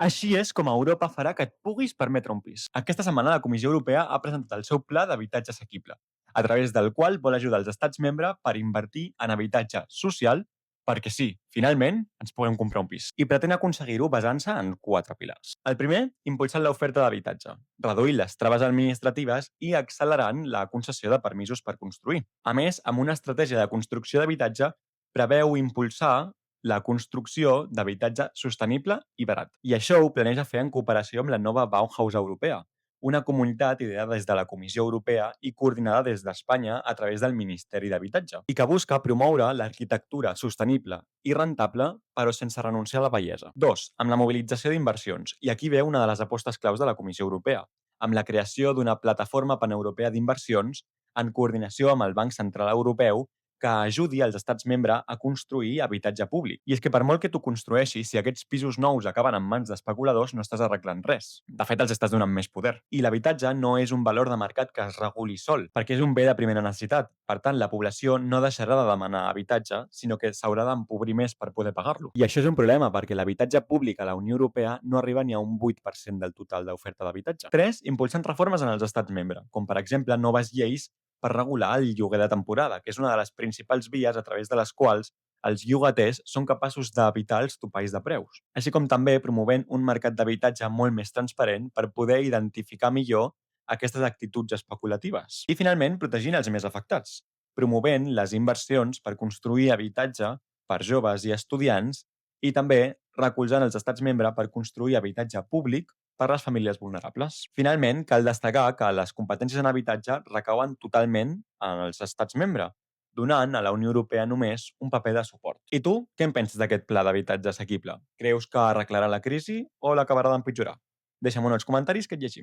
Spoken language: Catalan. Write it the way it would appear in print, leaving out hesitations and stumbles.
Així és com Europa farà que et puguis permetre un pis. Aquesta setmana la Comissió Europea ha presentat el seu pla d'habitatge assequible, a través del qual vol ajudar els estats membres per invertir en habitatge social perquè sí, finalment ens puguem comprar un pis. I pretén aconseguir-ho basant-se en quatre pilars. El primer, impulsant l'oferta d'habitatge, reduint les traves administratives i accelerant la concessió de permisos per construir. A més, amb una estratègia de construcció d'habitatge, preveu impulsar la construcció d'habitatge sostenible i barat. I això ho planeja fer en cooperació amb la nova Bauhaus Europea, una comunitat ideada des de la Comissió Europea i coordinada des d'Espanya a través del Ministeri d'Habitatge, i que busca promoure l'arquitectura sostenible i rentable, però sense renunciar a la bellesa. 2. Amb la mobilització d'inversions. I aquí ve una de les apostes claus de la Comissió Europea, amb la creació d'una plataforma paneuropea d'inversions en coordinació amb el Banc Central Europeu que ajudi els estats membres a construir habitatge públic. I és que per molt que tu construeixis, si aquests pisos nous acaben en mans d'especuladors, no estàs arreglant res. De fet, els estàs donant més poder. I l'habitatge no és un valor de mercat que es reguli sol, perquè és un bé de primera necessitat. Per tant, la població no deixarà de demanar habitatge, sinó que s'haurà d'empobrir més per poder pagar-lo. I això és un problema, perquè l'habitatge públic a la Unió Europea no arriba ni a un 8% del total d'oferta d'habitatge. 3. Impulsant reformes en els estats membres, com per exemple noves lleis per regular el lloguer de temporada, que és una de les principals vies a través de les quals els llogaters són capaços d'evitar els topalls de preus, així com també promovent un mercat d'habitatge molt més transparent per poder identificar millor aquestes actituds especulatives. I finalment, protegint els més afectats, promovent les inversions per construir habitatge per joves i estudiants i també recolzant els estats membres per construir habitatge públic per a les famílies vulnerables. Finalment, cal destacar que les competències en habitatge recauen totalment en els estats membres, donant a la Unió Europea només un paper de suport. I tu, què en penses d'aquest pla d'habitatge assequible? Creus que arreglarà la crisi o l'acabarà d'empitjorar? Deixa'm-ho en els comentaris que et llegim.